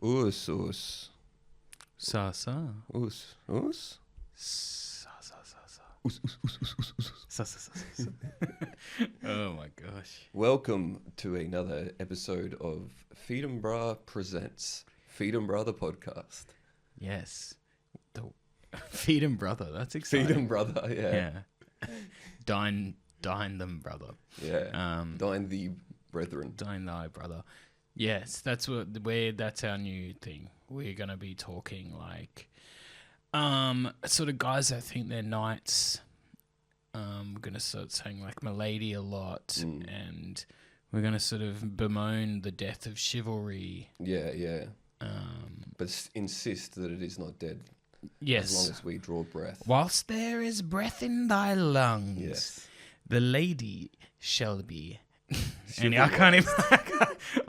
Us, us. Sa sa. Us, us. Sa sa sa sa. Us, us, us, us, us, us. Sa sa sa sa. Oh my gosh. Welcome to another episode of Feed 'em Brah presents Feed 'em Brah the podcast. Yes. Feed 'em brother. That's exciting. Feed 'em brother, yeah. Dine them brother. Yeah. Dine the brethren. Dine thy brother. Yes, that's our new thing. We're gonna be talking like sort of guys that think they're knights. We're gonna start saying like milady a lot, and we're gonna sort of bemoan the death of chivalry. Yeah. But insist that it is not dead. Yes. As long as we draw breath. Whilst there is breath in thy lungs, Yes. the lady shall be. And I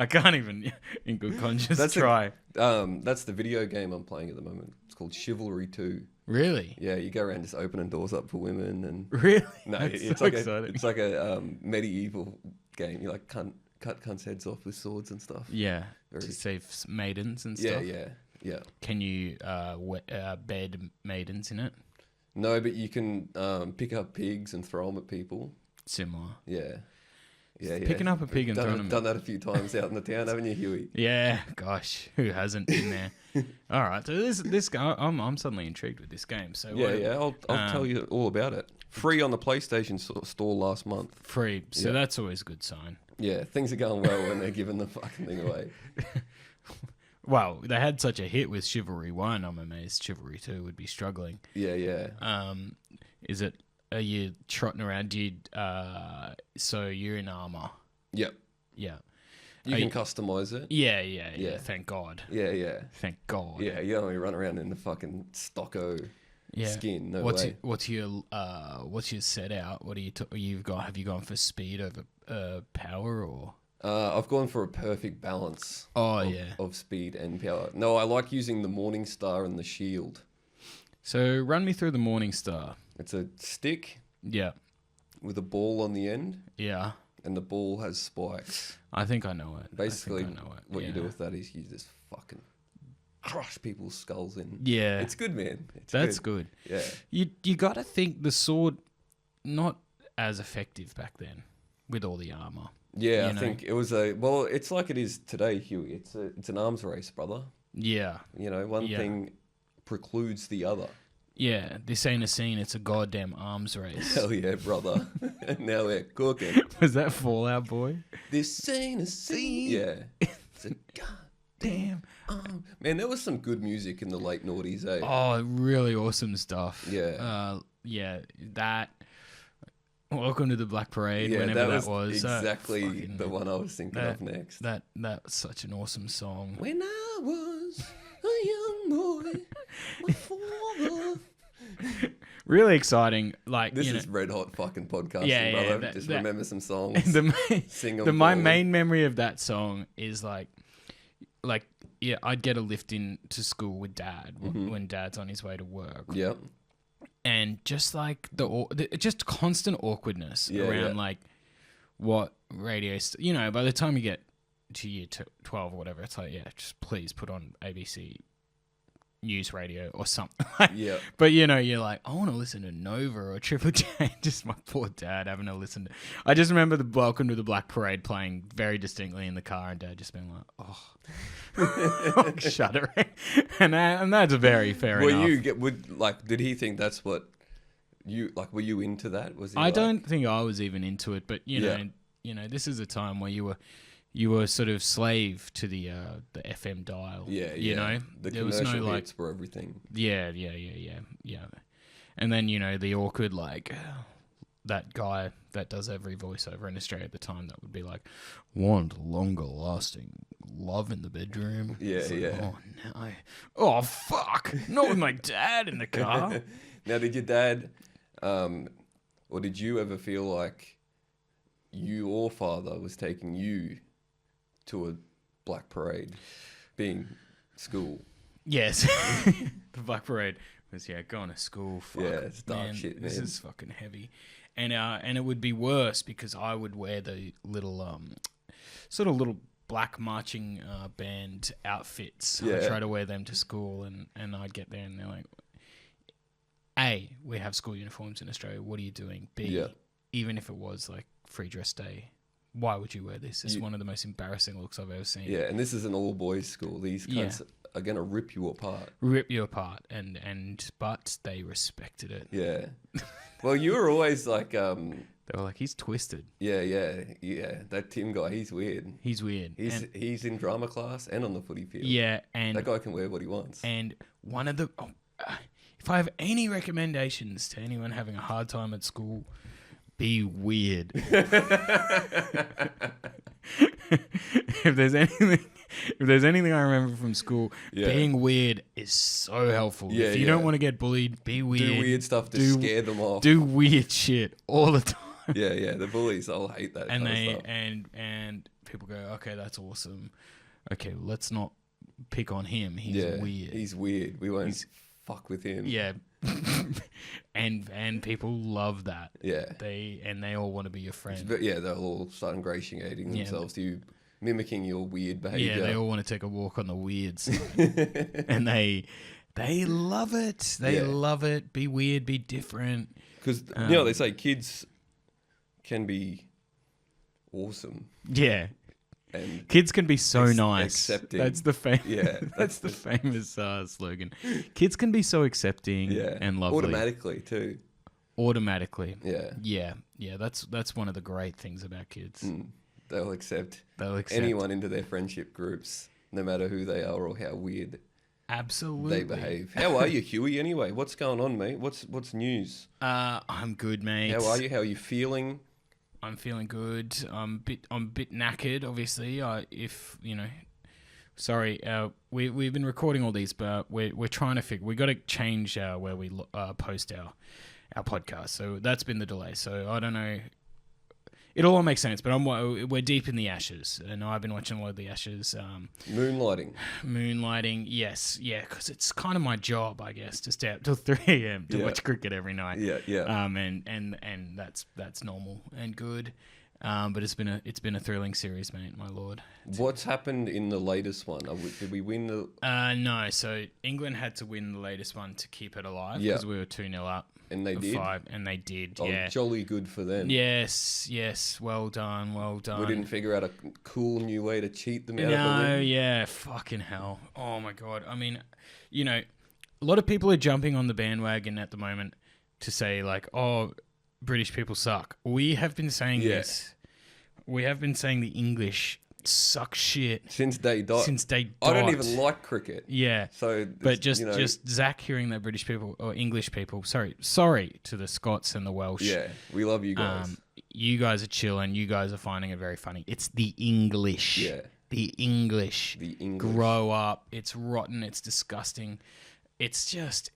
can't even in good conscience try. That's the video game I'm playing at the moment. It's called Chivalry 2. Really? Yeah, you go around just opening doors up for women and Really? no, That's it's so like exciting. it's like a medieval game. You like cut cunts' heads off with swords and stuff. Yeah. Very- To save maidens and Yeah, stuff. yeah. Can you bed maidens in it? No, but you can pick up pigs and throw them at people. Similar. Yeah. Picking up a pig and throwing them. Done that a few times out in the town, haven't you, Hewitt? Yeah, gosh, who hasn't been there? All right, so this guy, I'm suddenly intrigued with this game. So I'll tell you all about it. Free on the PlayStation store last month. Free, so Yeah. that's always a good sign. Yeah, things are going well when they're giving the fucking thing away. Well, they had such a hit with Chivalry 1, I'm amazed Chivalry 2 would be struggling. Yeah. Are you trotting around, so you're in armor? Yep. Yeah. You can customize it. Yeah, thank God. Yeah. Thank God. Yeah, you don't want to run around in the fucking stocko skin. No way. What's your set out? What are you have you gone for speed over power or? I've gone for a perfect balance. Of speed and power. No, I like using the Morning Star and the Shield. So run me through the Morning Star. It's a stick. Yeah. With a ball on the end. Yeah. And the ball has spikes. I think I know it. Basically, I know it. what you do with that is you just fucking crush people's skulls in. Yeah. It's good, man. That's good. Yeah. You got to think the sword not as effective back then with all the armor. Yeah, I think it was it's like it is today, Huey. It's an arms race, brother. Yeah. You know, one thing precludes the other. Yeah, this ain't a scene, it's a goddamn arms race. Hell yeah, brother. Now we're cooking. Was that Fallout Boy? This ain't a scene. Yeah. It's a goddamn man, there was some good music in the late noughties, eh? Oh, really awesome stuff. Yeah. That Welcome to the Black Parade, whenever that was. Exactly the one I was thinking of next. That's such an awesome song. When I was a young boy, my father. Really exciting. Like This is red hot fucking podcasting, brother. Just remember some songs. Sing them. My main memory of that song is like I'd get a lift in to school with Dad when Dad's on his way to work. Yep. And just like just constant awkwardness around like what radio, by the time you get to year 12 or whatever, it's like, just please put on ABC News Radio or something. Yeah. But you're like, I want to listen to Nova or Triple J. Just my poor dad having to listen to. I just remember the Welcome to the Black Parade playing very distinctly in the car, and Dad just being like, shuddering. And that's very fair enough. Did he think that's what you like? Were you into that? Was he? I don't think I was even into it, but you know, this is a time where you were sort of slave to the FM dial. Yeah. You know, there was no hits for everything. Yeah. And then the awkward that guy that does every voiceover in Australia at the time that would be like, want longer lasting love in the bedroom. Yeah. Oh no! Oh fuck! Not with my dad in the car. Now, did your dad, or did you ever feel like your father was taking you to a Black Parade, being school? Yes. The Black Parade was going to school. Fuck, it's dark shit, man. This is fucking heavy. And it would be worse because I would wear the little sort of little black marching band outfits. Yeah. I try to wear them to school, and I'd get there, and they're like, A, we have school uniforms in Australia. What are you doing? B, Yeah. even if it was like free dress day, why would you wear this? It's one of the most embarrassing looks I've ever seen. Yeah, and this is an all-boys school. These cunts are going to rip you apart. Rip you apart, but they respected it. Yeah. Well, you were always like... They were like, he's twisted. Yeah. That Tim guy, he's weird. He's weird. He's in drama class and on the footy field. Yeah, and... That guy can wear what he wants. And one of the... if I have any recommendations to anyone having a hard time at school... Be weird. If there's anything I remember from school, being weird is so helpful. Yeah, if you don't want to get bullied, be weird. Do weird stuff to scare them off. Do weird shit all the time. Yeah. The bullies, I'll hate that. And kind of stuff. and people go, okay, that's awesome. Okay, let's not pick on him. He's weird. He's weird. We won't fuck with him. Yeah. and people love that. Yeah. They all want to be your friend. But yeah, they'll all start ingratiating themselves to you, mimicking your weird behaviour. Yeah, they all want to take a walk on the weirds. And they love it. They love it. Be weird, be different. Because, they say kids can be awesome. Yeah. And kids can be so nice. Accepting. That's the that's the famous slogan. Kids can be so accepting and lovely. Automatically too. Automatically. Yeah. Yeah. That's one of the great things about kids. They'll accept anyone into their friendship groups, no matter who they are or how weird absolutely they behave. How are you, Huey? Anyway, what's going on, mate? What's news? I'm good, mate. How are you? How are you feeling? I'm feeling good. I'm a bit knackered, obviously. We've been recording all these, but we're trying to figure. We got to change where we post our podcast. So that's been the delay. So I don't know. It'll all make sense, but we're deep in the Ashes, and I've been watching a lot of the Ashes. Moonlighting, yes, yeah, because it's kind of my job, I guess, to stay up till 3 a.m. to watch cricket every night. Yeah. And that's normal and good. But it's been a thrilling series, mate, my lord. What's happened in the latest one? Did we win the? No. So England had to win the latest one to keep it alive because we were 2-0 up. And they did? 5, and they did, Oh, jolly good for them. Yes. Well done. We didn't figure out a cool new way to cheat them out of the No, win. yeah, fucking hell. Oh, my God. I mean, a lot of people are jumping on the bandwagon at the moment to say, like, oh, British people suck. We have been saying this. We have been saying the English suck shit since day dot. I don't even like cricket. Yeah. So, but just Zach hearing that British people or English people. Sorry to the Scots and the Welsh. Yeah, we love you guys. You guys are chill and you guys are finding it very funny. It's the English. Yeah. The English. Grow up. It's rotten. It's disgusting. It's just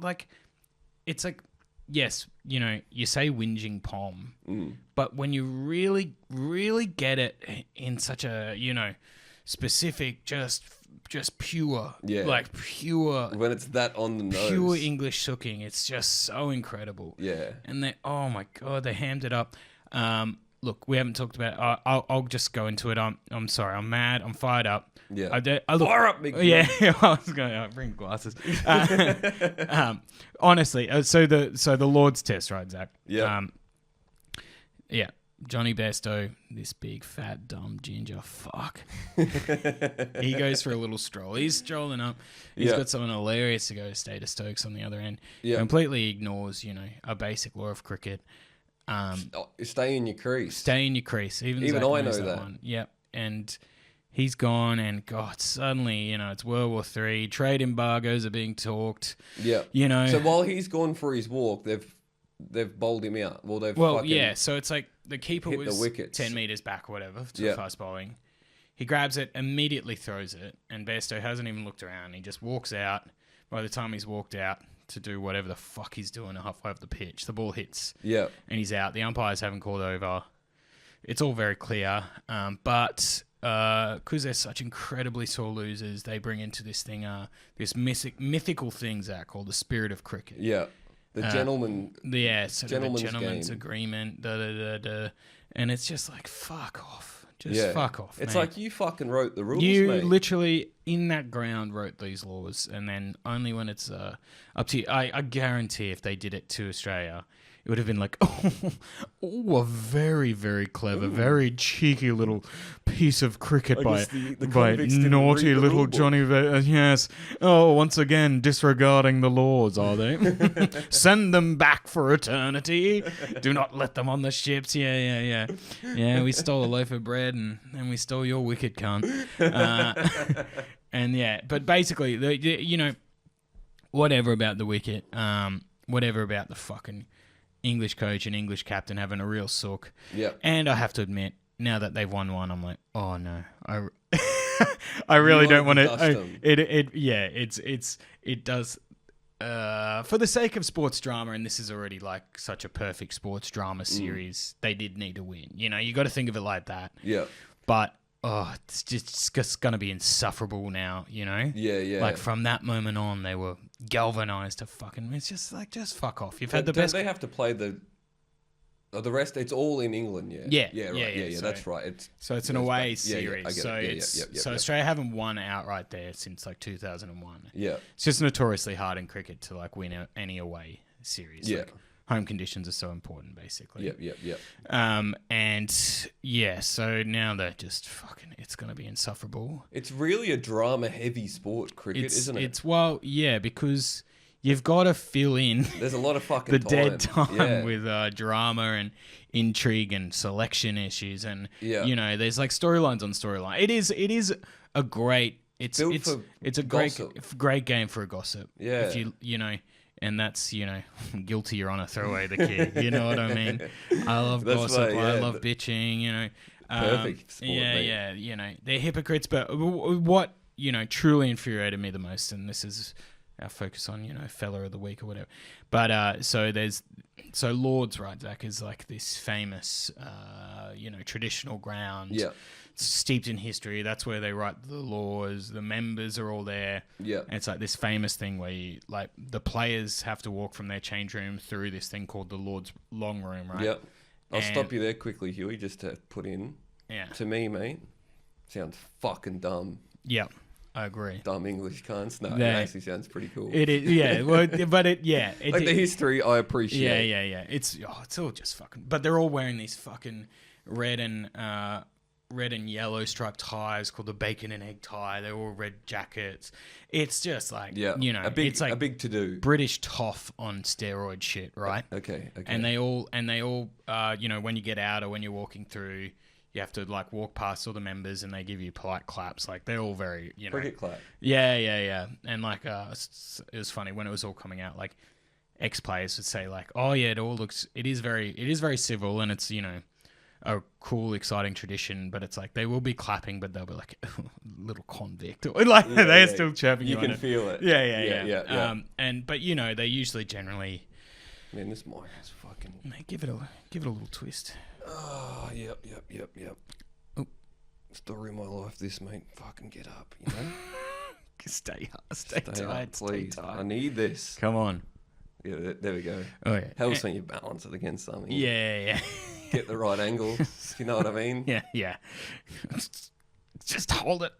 like, it's like. Yes, you say whinging pom, but when you really, really get it in such a, specific, just pure, like pure. When it's that on the nose. Pure English sooking, it's just so incredible. Yeah. And oh my God, they hammed it up. Look, we haven't talked about it. I'll just go into it. I'm sorry. I'm mad. I'm fired up. Yeah. I look, fire up, big man. Yeah. I was going to bring glasses. Honestly, so the Lord's Test, right, Zach? Yeah. Yeah. Johnny Bairstow, this big, fat, dumb ginger fuck. He goes for a little stroll. He's strolling up. He's got something hilarious to go to State of Stokes on the other end. Yeah. Completely ignores, a basic law of cricket. Stay in your crease. Stay in your crease. Even I know that. One. Yep. And he's gone, and God, suddenly, it's World War III. Trade embargoes are being talked. Yeah. So while he's gone for his walk, they've bowled him out. So it's like the keeper was the 10 metres back or whatever to fast bowling. He grabs it, immediately throws it, and Bairstow hasn't even looked around. He just walks out. By the time he's walked out to do whatever the fuck he's doing halfway up the pitch, the ball hits. Yeah. And he's out. The umpires haven't called over. It's all very clear. But because they're such incredibly sore losers, they bring into this thing, this mythical thing, Zach, called the spirit of cricket. Yeah. The gentleman. Yeah, sort of a gentleman's game. agreement. And it's just like, fuck off. Just fuck off. It's man. like you fucking wrote the rules, You mate. literally in that ground wrote these laws, and then only when it's up to you. I guarantee if they did it to Australia, it would have been like, a very, very clever, very cheeky little piece of cricket by naughty little Johnny. Yes. Oh, once again, disregarding the laws, are they? Send them back for eternity. Do not let them on the ships. Yeah. Yeah, we stole a loaf of bread and we stole your wicket, cunt. And yeah, but basically, whatever about the wicket, whatever about the fucking English coach and English captain having a real sook. Yeah. And I have to admit, now that they've won one, I'm like, oh no, I really don't want to. It does. For the sake of sports drama, and this is already like such a perfect sports drama series, they did need to win. You got to think of it like that. Yeah. But it's just going to be insufferable now, Yeah. Like from that moment on, they were galvanized to fucking. It's just like, just fuck off. You've had the best. They have to play the rest. It's all in England, yeah. Yeah. Right. Yeah. So, That's right. it's an away series. I get it. So Australia haven't won outright there since like 2001. Yeah. It's just notoriously hard in cricket to like win any away series. Yeah. Like, home conditions are so important, basically. Yep. And yeah, so now they're just fucking. It's gonna be insufferable. It's really a drama-heavy sport, cricket, isn't it? Because you've got to fill in. There's a lot of fucking the dead time with drama and intrigue and selection issues, and there's like storylines on storyline. It is a great. It's a great game for a gossip. Yeah. If and that's, guilty, Your Honour, throw away the key. You know what I mean? I love gossip. I love bitching, Perfect sport, yeah. They're hypocrites, but what, truly infuriated me the most, and this is our focus on, fella of the week or whatever. But so Lords, right, Zach, is like this famous, traditional ground. Yeah. Steeped in history. That's where they write the laws. The members are all there. Yeah. And it's like this famous thing where the players have to walk from their change room through this thing called the Lord's Long Room, right? Yeah. I'll stop you there quickly, Huey, just to put in. Yeah. To me, mate, sounds fucking dumb. Yeah, I agree. Dumb English cunts. No, it actually sounds pretty cool. It is, yeah. Well, but like the history, I appreciate. Yeah. It's all just fucking. But they're all wearing these fucking red and yellow striped ties called the bacon and egg tie. They're all red jackets. It's just like, it's like a big to do. British toff on steroid shit, right? Okay. And they all, when you get out or when you're walking through, you have to like walk past all the members and they give you polite claps. Like they're all very, cricket clap. Yeah. And like, it was funny when it was all coming out, like ex-players would say like, oh yeah, it is very civil and it's, a cool, exciting tradition, but it's like they will be clapping, but they'll be like little convict, or like they're still chirping. You can feel it. Yeah. But they usually generally. Man, this mic is fucking. Mate, give it a little twist. Oh, yep. Oh. Story of my life, this mate. Fucking get up, Stay tight, please. Stay tight. I need this. Come on. Yeah, there we go. Oh yeah. Helps when you balance it against something. Yeah. Get the right angle, if you know what I mean. Yeah. Just hold it.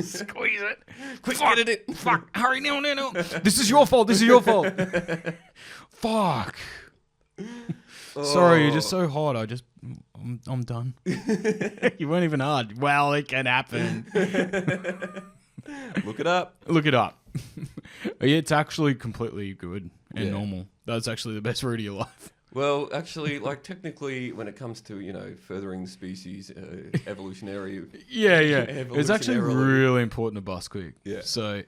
Squeeze it. Quick, get it in. Fuck. Hurry, no. This is your fault. Fuck. Sorry, you're just so hot. I'm done. You weren't even hard. Well, it can happen. Look it up. Yeah, it's actually completely good and normal. That's actually the best route of your life. Well, actually, like technically, when it comes to furthering species, evolutionary. Yeah. It's actually really important to bust quick. Yeah. So,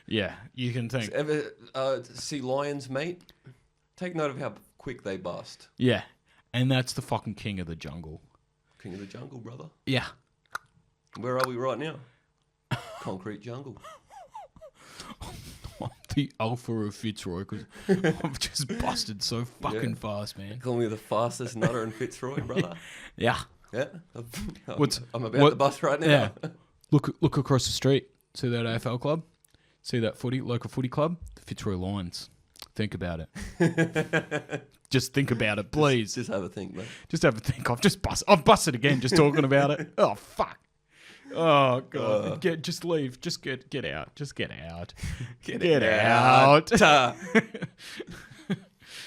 yeah, you can think. Ever see lions, mate? Take note of how quick they bust. Yeah, and that's the fucking king of the jungle. King of the jungle, brother. Yeah. Where are we right now? Concrete jungle. The alpha of Fitzroy, because I've just busted so fucking fast, man. Call me the fastest nutter in Fitzroy, brother. Yeah. I'm about to bust right now. Yeah. Look across the street. See that AFL club? See that local footy club? The Fitzroy Lions. Think about it. Just think about it, please. Just have a think, mate. Just have a think. I've busted again just talking about it. Oh, fuck. Oh, God. Just leave. Just get out. Just get out. Get out.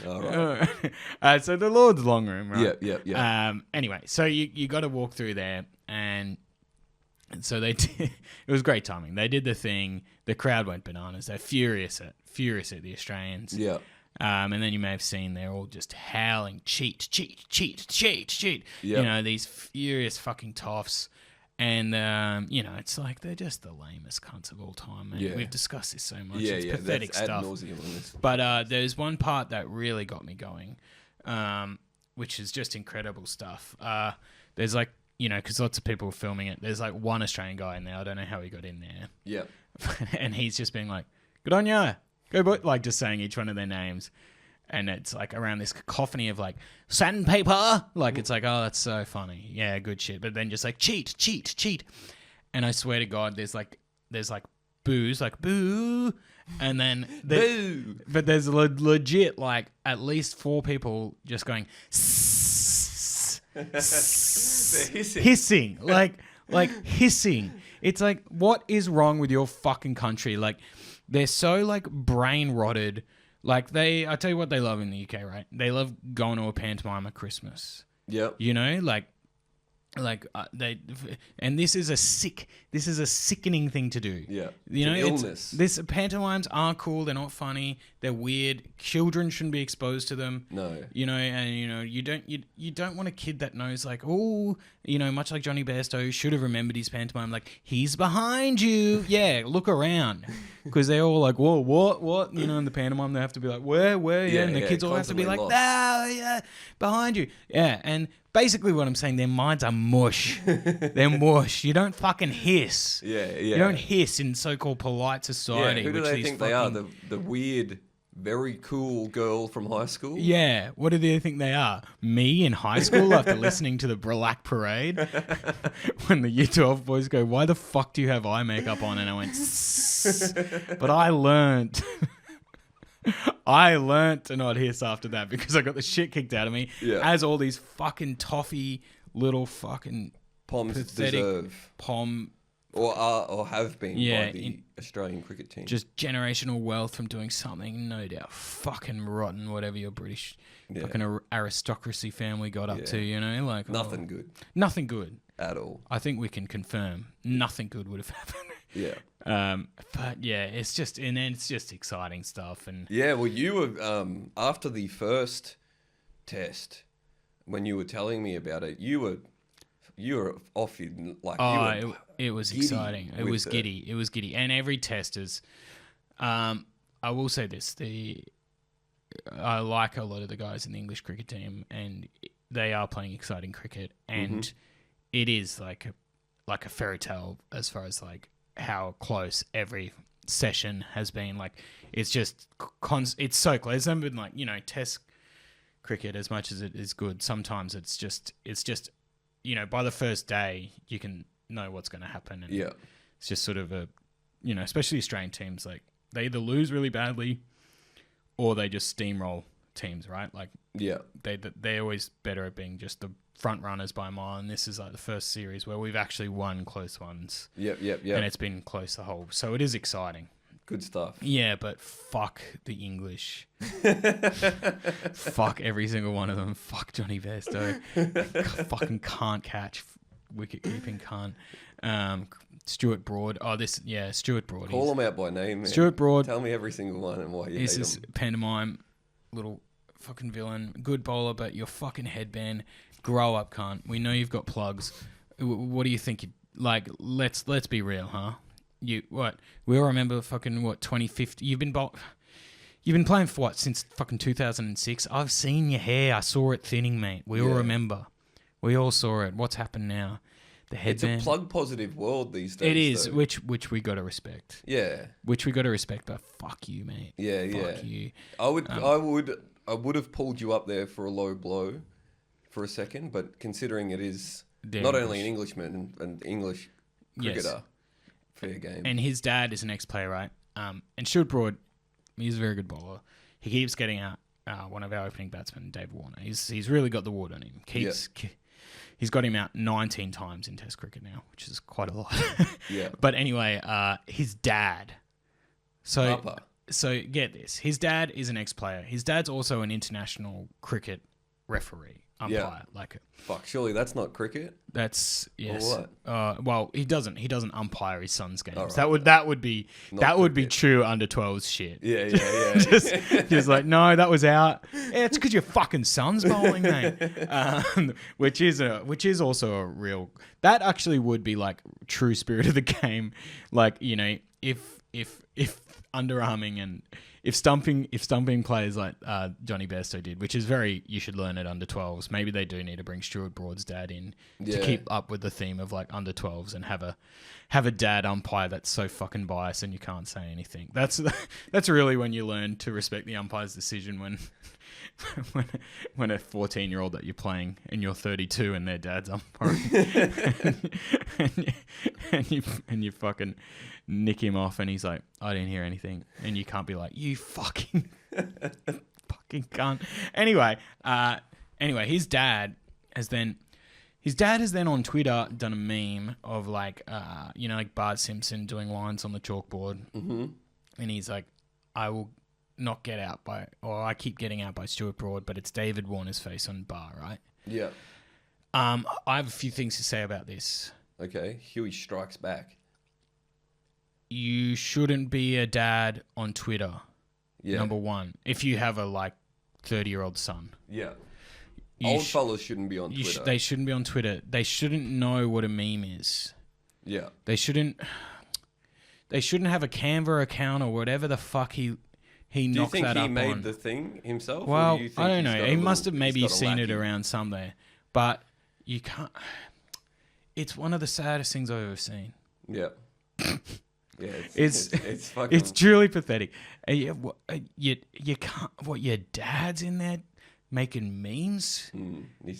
All right. So the Lord's Long Room, right? Yeah. Anyway, so you got to walk through there, and so they did, it was great timing. They did the thing. The crowd went bananas. They're furious at the Australians. Yeah. And then you may have seen they're all just howling, cheat. Yeah. You know, these furious fucking toffs. And, you know, it's like they're just the lamest cunts of all time, man. Yeah. We've discussed this so much. Yeah, it's pathetic that's stuff. ad nauseum on this. But there's one part that really got me going, which is just incredible stuff. There's like, you know, because lots of people were filming it. There's like one Australian guy in there. I don't know how he got in there. Yeah. And he's just being like, good on ya. Go, boy. Like just saying each one of their names. And it's like around this cacophony of like sandpaper. Like it's like, oh, that's so funny. Yeah, good shit. But then just like cheat. And I swear to God, there's like boos, like boo. And then Boo. But there's legit like at least 4 people just going hissing. Like hissing. It's like, what is wrong with your fucking country? Like they're so like brain rotted. Like I tell you what they love in the UK, right? They love going to a pantomime at Christmas. Yep. You know, and this is a sickening thing to do. Yeah. You know, illness. This pantomimes aren't cool. They're not funny. They're weird. Children shouldn't be exposed to them. No. You know, and you know, you don't want a kid that knows like, oh, you know, much like Johnny Bairstow should have remembered his pantomime. Like, he's behind you. Yeah, look around, because they're all like, whoa, what? You know, in the pantomime they have to be like, where? Yeah, and the kids all have to be like, yeah, behind you. Yeah, and basically what I'm saying, their minds are mush. They're mush. You don't fucking hiss. Yeah. You don't hiss in so-called polite society. Yeah, who do they think they are? The weird, very cool girl from high school? Yeah. What do they think they are? Me in high school after listening to the Black Parade? When the Year 12 boys go, why the fuck do you have eye makeup on? And I went, but I learnt to not hiss after that because I got the shit kicked out of me. Yeah. As all these fucking toffee little fucking Poms pathetic deserve. pom, Or have been Yeah, by the Australian cricket team. just generational wealth from doing something, no doubt, fucking rotten, whatever your British fucking aristocracy family got up to, you know? Like Nothing good Nothing good. at all. I think we can confirm nothing good would have happened. Yeah. But yeah, it's just exciting stuff. And Yeah, well, you were, after the first test, when you were telling me about it, you were off your, like, you were it was giddy exciting. It with was giddy. It was giddy. And every test is, I will say this, I like a lot of the guys in the English cricket team, and they are playing exciting cricket, and it is like a fairy tale as far as like how close every session has been. Like it's just it's so close. It's never been like, you know, test cricket, as much as it is good, sometimes it's just you know, by the first day you can know what's going to happen, and it's just sort of a, you know, especially Australian teams, like they either lose really badly or they just steamroll teams, right? Like they're always better at being just the front runners by a mile, and this is like the first series where we've actually won close ones. Yep. And it's been close the whole, so it is exciting. Good stuff. Yeah, but fuck the English. Fuck every single one of them. Fuck Johnny Bairstow. Fucking can't catch. Wicket keeping can't. Stuart Broad. Stuart Broad. Call them out by name, man. Stuart Broad. Tell me every single one and why you hate This is them. pantomime, little fucking villain. Good bowler, but your fucking headband. Grow up, cunt. We know you've got plugs. What do you think? Like, let's be real, huh? We all remember fucking 2015. You've been playing for what, since fucking 2006? I've seen your hair. I saw it thinning, mate. We all remember. We all saw it. What's happened now? The headband. It's a plug positive world these days. It is, though. which we got to respect. Yeah. Which we got to respect, but fuck you, mate. Yeah, fuck you. I would have pulled you up there for a low blow for a second, but considering it is not only an Englishman and English cricketer, fair game. And his dad is an ex-player, right? And Stuart Broad, he's a very good bowler. he keeps getting out one of our opening batsmen, Dave Warner. He's really got the wood on him. He's got him out 19 times in Test cricket now, which is quite a lot. Yeah. But anyway, his dad. So get this. His dad is an ex-player. His dad's also an international cricket referee, umpire. Fuck, surely that's not cricket? That's yes. Or what? Well, he doesn't umpire his son's games. Right, that would be cricket. true under 12s shit. Yeah. just like, no, that was out. Yeah, it's because your fucking son's bowling, mate. Which is also a real. That actually would be like true spirit of the game. Like, you know, if underarming and if stumping players like Johnny Bairstow did, which is you should learn at under 12s. Maybe they do need to bring Stuart Broad's dad in to keep up with the theme of like under 12s and have a dad umpire that's so fucking biased and you can't say anything. That's really when you learn to respect the umpire's decision when a 14-year-old that you're playing and you're 32 and their dad's umpiring and you fucking nick him off and he's like, I didn't hear anything, and you can't be like, you fucking cunt. Anyway, his dad has then on Twitter done a meme of like like Bart Simpson doing lines on the chalkboard, and he's like, I will not get out by, or I keep getting out by Stuart Broad, but it's David Warner's face on bar, right? Yeah. I have a few things to say about this. Okay, Huey strikes back. You shouldn't be a dad on Twitter. Yeah. Number one, if you have a 30-year-old son. Yeah. Old fellas shouldn't be on Twitter. They shouldn't be on Twitter. They shouldn't know what a meme is. Yeah. They shouldn't have a Canva account or whatever the fuck he knocks that up on. Do you think he made the thing himself? Well, or do you think I don't know. He must have maybe seen it around somewhere. But you can't... It's one of the saddest things I've ever seen. Yeah. Yeah, it's fucking... It's truly pathetic. You can't... What, your dad's in there making memes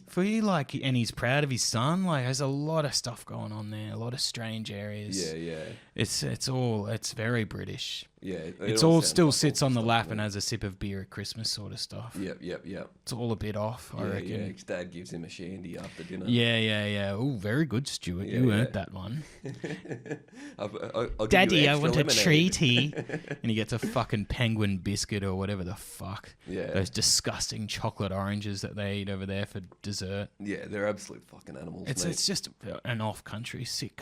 for you? And he's proud of his son? There's a lot of stuff going on there. A lot of strange areas. Yeah. It's very British. Yeah. It's all still sits on the lap and has a sip of beer at Christmas sort of stuff. Yep. It's all a bit off, I reckon. Yeah, his dad gives him a shandy after dinner. Yeah. Oh, very good, Stuart. You earned that one. I'll Daddy, I want lemonade. a treaty. And he gets a fucking penguin biscuit or whatever the fuck. Yeah. Those disgusting chocolate oranges that they eat over there for dessert. Yeah, they're absolute fucking animals, mate. It's just an off country, sick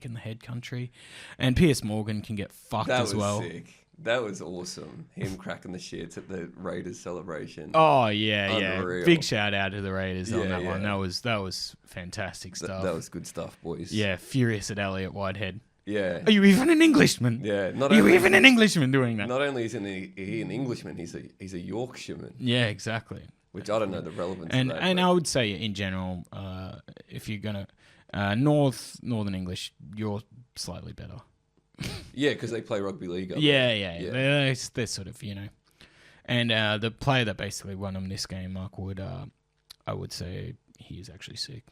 in the head country. And Piers Morgan can get fucked as well. Sick. That was awesome. Him cracking the shits at the Raiders celebration. Oh yeah. Unreal. Big shout out to the Raiders on that one. That was fantastic stuff. That was good stuff, boys. Yeah, furious at Elliot Whitehead. Yeah. Are you even an Englishman? Yeah. Are you even an Englishman doing that? Not only is he an Englishman, he's a Yorkshireman. Yeah, exactly. Which I don't know the relevance and of that. And I would say in general, if you're gonna Northern English, you're slightly better. Yeah, because they play rugby league. Yeah. They're sort of, And the player that basically won them this game, Mark Wood, I would say he is actually sick.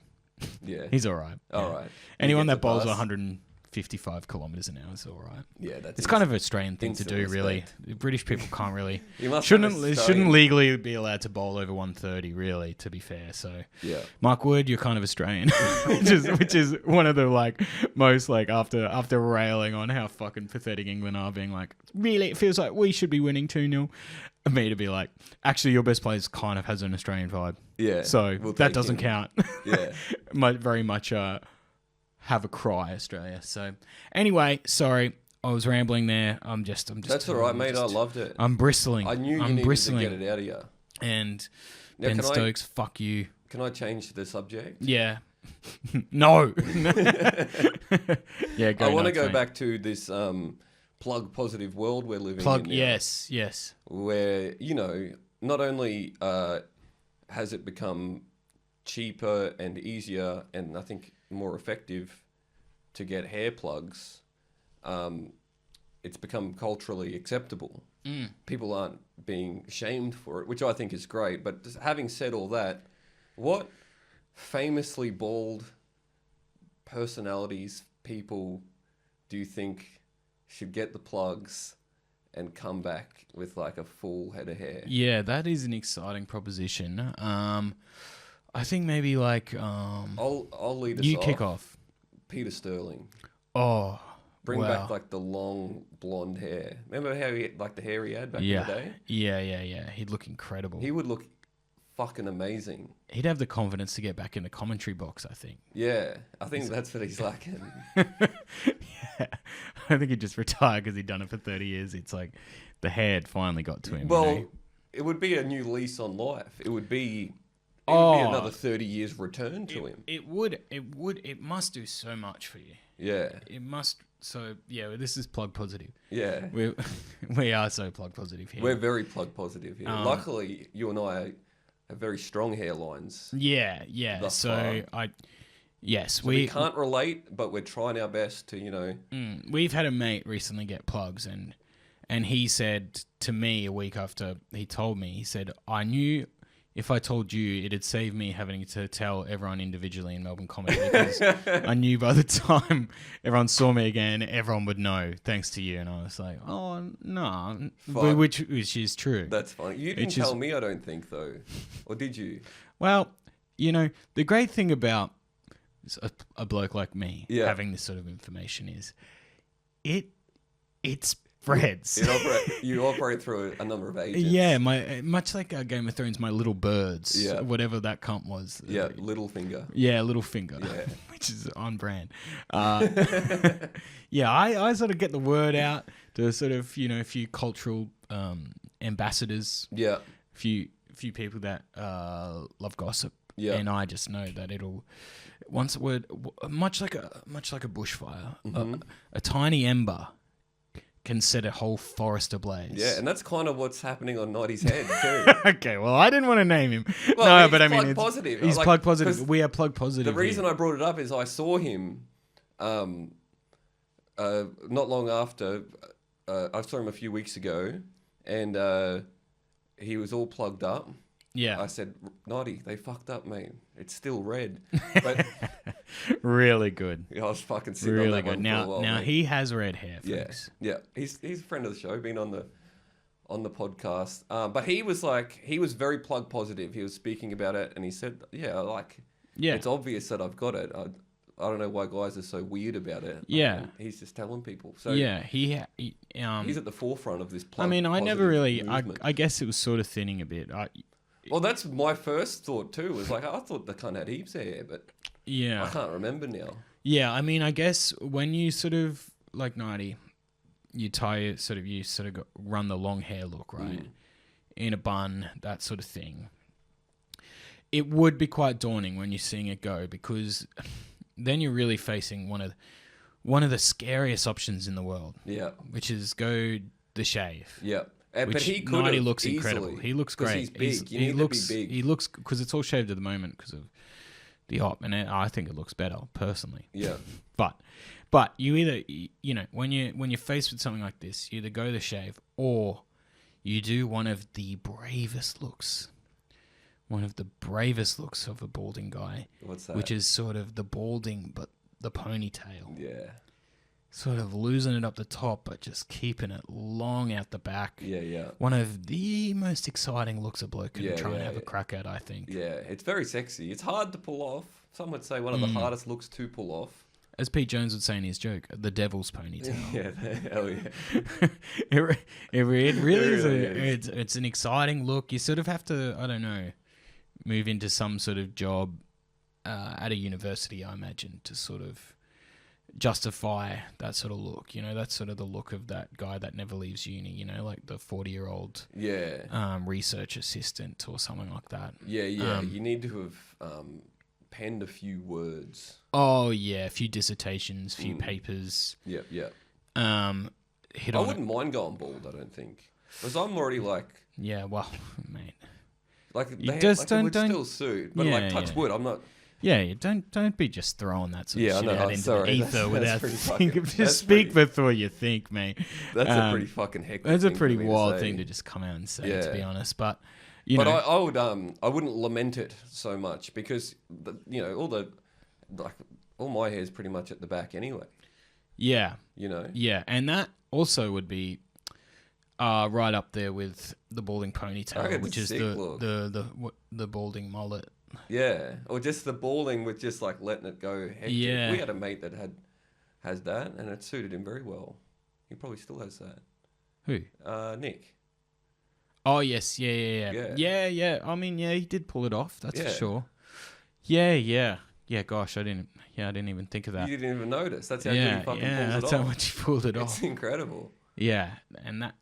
Yeah. He's all right. All right. Anyone that bowls 155 kilometres an hour is all right. Yeah, it's kind of an Australian thing to do, really. British people can't really... shouldn't legally be allowed to bowl over 130, really, to be fair. So, yeah. Mark Wood, you're kind of Australian, which is one of the most after railing on how fucking pathetic England are, being like, really, it feels like we should be winning 2-0. Me to be like, actually, your best players kind of has an Australian vibe. Yeah. So that doesn't count. Yeah. Very much. Have a cry, Australia. So, anyway, sorry, I was rambling there. I'm just. That's all right, mate. I loved it. I'm bristling. I knew you needed to get it out of you. And now, Ben Stokes, fuck you. Can I change the subject? Yeah. No. Yeah. I want to go back to this plug positive world we're living in. Now, yes. Where not only has it become cheaper and easier, and I think more effective to get hair plugs, it's become culturally acceptable. People aren't being shamed for it, which I think is great. But just having said all that, what famously bald personalities, people do you think should get the plugs and come back with like a full head of hair. Yeah, that is an exciting proposition. I think maybe like I'll lead us you off. kick off. Peter Sterling. Oh, Bring wow. back like the long blonde hair. Remember how he like the hair he had back in the day? Yeah. He'd look incredible. He would look fucking amazing. He'd have the confidence to get back in the commentary box, I think. Yeah, I think that's what he's lacking. Yeah, I think he'd just retire because he'd done it for 30 years. It's like the hair had finally got to him. Well, you know? it would be a new lease on life. It would be another 30 years return to him. It must do so much for you. Yeah. It must. So yeah, this is plug positive. Yeah. We are so plug positive here. We're very plug positive here. Luckily, you and I have very strong hairlines. Yeah. thus So far. we can't relate, but we're trying our best to, we've had a mate recently get plugs, and he said to me a week after he told me, he said, I knew if I told you, it'd save me having to tell everyone individually in Melbourne comedy, because I knew by the time everyone saw me again, everyone would know, thanks to you. And I was like, oh, no, which is true. That's funny. You didn't tell me, I don't think, though. Or did you? Well, the great thing about a bloke like me having this sort of information is it spreads. You operate through a number of agents. Yeah, much like Game of Thrones, my little birds, Yeah. whatever that cunt was. Yeah, Littlefinger. Yeah, Littlefinger, Yeah. which is on brand. Yeah, I sort of get the word out to sort of, a few cultural ambassadors. Yeah. A few people that love gossip. Yeah. And I just know that once a word, much like a bushfire, a tiny ember can set a whole forest ablaze. Yeah, and that's kind of what's happening on Noddy's head too. Okay, well, I didn't want to name him. Well, no, but I mean, positive. He's plug positive. We are plug positive. The reason I brought it up is I saw him not long after. I saw him a few weeks ago, and he was all plugged up. Yeah. I said, Noddy, they fucked up, mate. It's still red. But really good. I was fucking sitting really on that good. one Now, for a while, now mate. he has red hair, folks. Yeah. He's a friend of the show, been on the podcast. But he was very plug positive. He was speaking about it, and he said, it's obvious that I've got it. I don't know why guys are so weird about it. Yeah. And he's just telling people. So yeah, he's at the forefront of this plug. I mean, I never really. movement. I guess it was sort of thinning a bit. Well, that's my first thought too. Was like, I thought the cunt had heaps of hair, but yeah, I can't remember now. Yeah, I mean, I guess when you sort of like 90, you run the long hair look, right? In a bun, that sort of thing. It would be quite daunting when you're seeing it go, because then you're really facing one of the scariest options in the world. Yeah. Which is go the shave. Yeah. But he could. 90 looks easily, incredible. He looks great. He's big. He looks. To be big. He looks, because it's all shaved at the moment because of the op, and I think it looks better personally. Yeah. But you either when you're faced with something like this, you either go the shave or you do one of the bravest looks. One of the bravest looks of a balding guy. What's that? Which is sort of the balding, but the ponytail. Yeah. Sort of losing it up the top, but just keeping it long out the back. Yeah. One of the most exciting looks a bloke can try and have a crack at, I think. Yeah, it's very sexy. It's hard to pull off. Some would say one of the hardest looks to pull off. As Pete Jones would say in his joke, the devil's ponytail. Yeah, hell yeah. it really is. It's an exciting look. You sort of have to, I don't know, move into some sort of job at a university, I imagine, to sort of justify that sort of look. That's sort of the look of that guy that never leaves uni, like the 40-year-old research assistant or something like that. Yeah. You need to have penned a few words. Oh, yeah, a few dissertations, a few papers. Yeah. I wouldn't mind going bald, I don't think. Because I'm already like... Yeah, well, mate. Like, You it just would don't still suit. But touch wood, I'm not... Yeah, don't be just throwing that sort of shit out into sorry. the ether without thinking. That's Just speak before you think, mate. That's a pretty fucking hectic That's a thing pretty for me to wild say. thing to just come out and say, Yeah. to be honest. But I would I wouldn't lament it so much, because all my hair is pretty much at the back anyway. yeah, Yeah, and that also would be. Right up there with the balding I reckon ponytail, it's which a is sick look. the balding mullet. Yeah, or just the balding with just like letting it go hectic. Yeah. We had a mate that has that, and it suited him very well. He probably still has that. Who? Nick. Oh yes, yeah. I mean, yeah, he did pull it off. That's for Yeah. sure. Yeah. Gosh, I didn't even think of that. You didn't even notice. That's how good he fucking pulls it that's off. how much he pulled it It's off. incredible. Yeah, and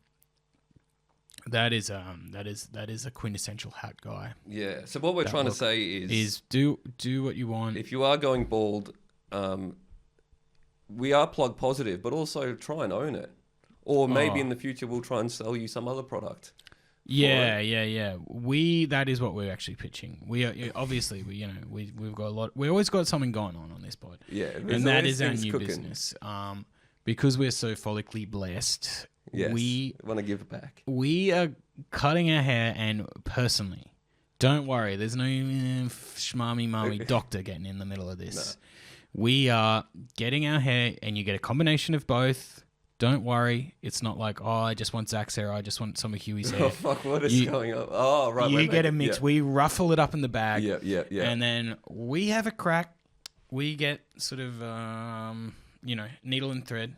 that is a quintessential hat guy. Yeah. So what we're That trying to look say Is do what you want. if you are going bald, we are plug positive, but also try and own it. Or maybe in the future we'll try and sell you some other product. Yeah. That is what we're actually pitching. We are obviously we've got a lot. We always got something going on this pod. Yeah, and that is our new business. Because we're so follically blessed. Yes, we want to give back. We are cutting our hair, and personally, don't worry. There's no schmarmy marmy doctor getting in the middle of this. No. We are getting our hair, and you get a combination of both. Don't worry. It's not like, oh, I just want Zach's hair. I just want some of Huey's hair. Oh, fuck, what is going on? Oh, right. You get a mix. Yeah. We ruffle it up in the bag. Yeah. And then we have a crack. We get sort of, needle and thread.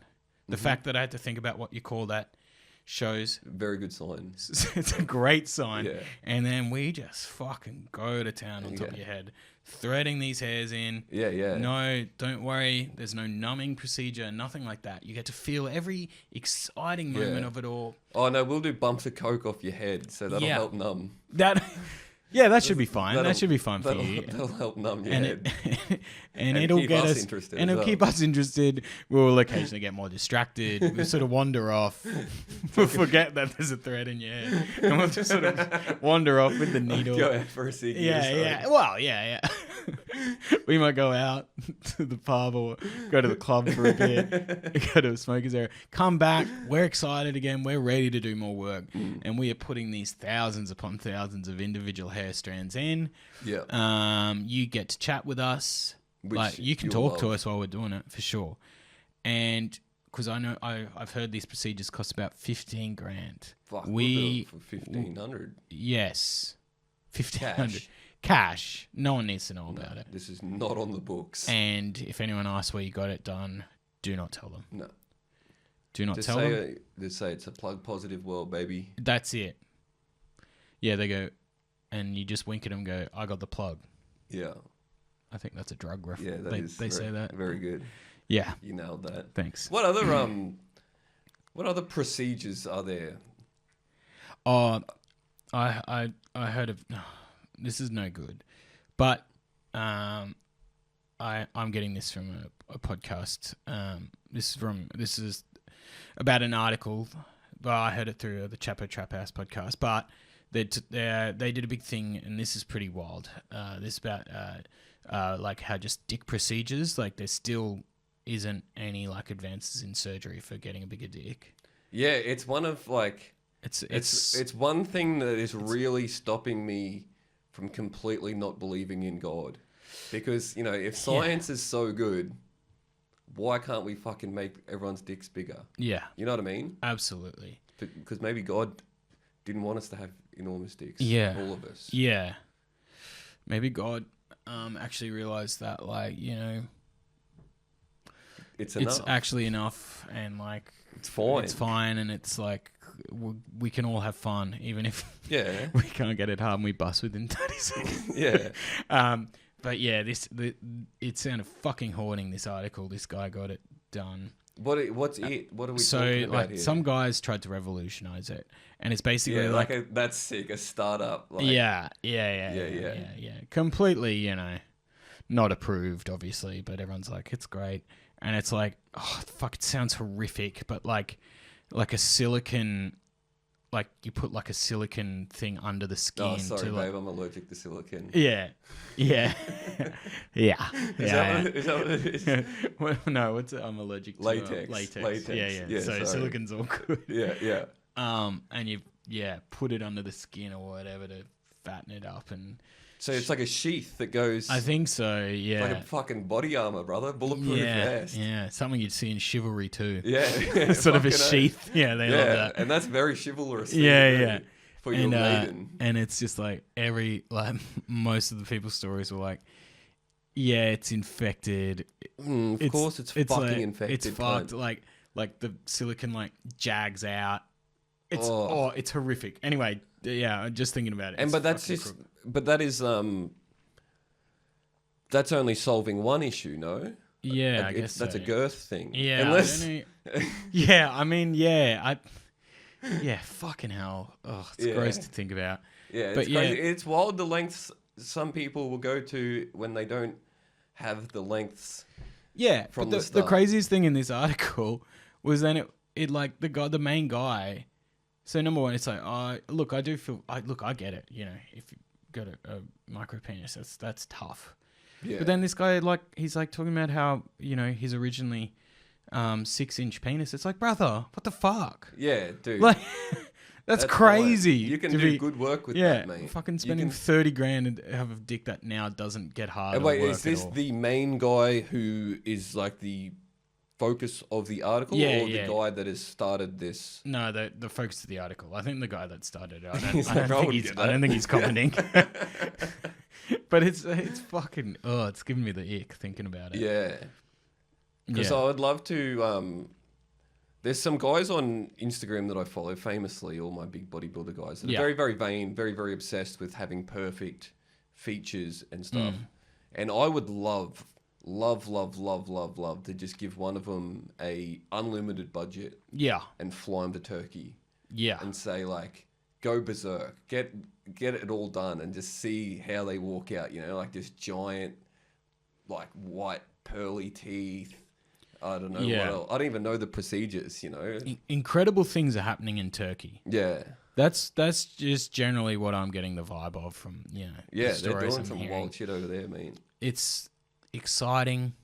The fact that I had to think about what you call that shows. Very good sign. It's a great sign. Yeah. And then we just fucking go to town on top of your head. Threading these hairs in. Yeah. No, don't worry. There's no numbing procedure, nothing like that. You get to feel every exciting moment of it all. Oh, no, we'll do bumps of coke off your head, so that'll help numb. That should be fine. That should be fine for you. That'll help numb your head. and it'll keep get us interested. And it'll keep us interested. We'll occasionally get more distracted. We'll sort of wander off. We'll forget that there's a thread in your hair. And we'll just sort of wander off with the needle. Go out for a ciggy. Yeah. Well, yeah. We might go out to the pub or go to the club for a bit, go to a smoker's area, come back, we're excited again, we're ready to do more work, and we are putting these thousands upon thousands of individual hair strands in. Yeah. You get to chat with us. Like, you can talk to us while we're doing it, for sure. And because I know I've heard these procedures cost about $15,000. Fuck, we'll do it for $1,500. Yes. $1,500. Cash. No one needs to know about it. This is not on the books. And if anyone asks where you got it done, do not tell them. No. Do not tell them. Just say it's a plug positive world, baby. That's it. Yeah, they go, and you just wink at them and go, I got the plug. Yeah. I think that's a drug reference. Yeah, they say that. Very good. Yeah. You nailed that. Thanks. What other procedures are there? Oh, I heard of... This is no good, but I'm getting this from a podcast. This is about an article, but I heard it through the Chapo Trap House podcast. But they did a big thing, and this is pretty wild. This is about like how just dick procedures, like there still isn't any like advances in surgery for getting a bigger dick. Yeah, it's one of like it's one thing that is really stopping me from completely not believing in God. Because, if science is so good, why can't we fucking make everyone's dicks bigger? Yeah. You know what I mean? Absolutely. Because maybe God didn't want us to have enormous dicks. Yeah. All of us. Yeah. Maybe God actually realized that, like, it's enough. It's actually enough, and, like... It's fine. It's fine, and it's, like... We can all have fun, even if we can't get it hard and we bust within 30 seconds. Yeah. But yeah, it sounded fucking haunting, this article. This guy got it done. What's it? What are we talking about here? Some guys tried to revolutionize it, and it's basically that's sick. A startup. Yeah. Completely, not approved, obviously, but everyone's like, it's great, and it's like, oh fuck, it sounds horrific, but like a silicon, like you put like a silicon thing under the skin. Oh, sorry, babe, I'm allergic to silicon. Yeah. Is that what it is? Well, no, I'm allergic to latex. Yeah. So silicon's all good. Yeah. And you put it under the skin or whatever to fatten it up, and So it's like a sheath that goes. I think so. Yeah. Like a fucking body armor, brother. Bulletproof vest. Yeah, something you'd see in chivalry too. Yeah. Sort of a fucking sheath. Yeah, they love that. And that's very chivalrous. Yeah. For your maiden. And it's just like most of the people's stories were like, yeah, it's infected. Of course, it's fucking like, infected. It's fucked. Like the silicon like jags out. It's horrific. Anyway, yeah, I'm just thinking about it. But that is that's only solving one issue, no? Yeah, I guess that's a girth thing. Yeah, fucking hell. Oh, it's gross to think about. Yeah, it's crazy. It's wild the lengths some people will go to when they don't have the lengths. Yeah, but the craziest thing in this article was then it like the main guy. So number one, it's like, look, I get it. You know, if you got a micro penis, that's tough. Yeah. But then this guy, like, he's like talking about how, you know, he's originally 6-inch penis. It's like, brother, what the fuck? Yeah, dude. Like, that's crazy. Fine. You can do good work with that, mate. Fucking spending 30 grand and have a dick that now doesn't get hard. Wait, is this the main guy who is like the focus of the article, or the guy that has started this? No, the focus of the article. I think the guy that started it. I don't think he's commenting. But it's fucking it's giving me the ick thinking about it. Yeah, because I would love to. There's some guys on Instagram that I follow, famously, all my big bodybuilder guys, that are very, very vain, very, very obsessed with having perfect features and stuff. And I would love to just give one of them a unlimited budget. Yeah. And fly them to Turkey. Yeah. And say, like, go berserk, get it all done, and just see how they walk out. You know, like this giant, like white pearly teeth. I don't know what else. I don't even know the procedures. You know, incredible things are happening in Turkey. Yeah. That's just generally what I'm getting the vibe of from Yeah, they're doing some wild shit over there, man. It's exciting.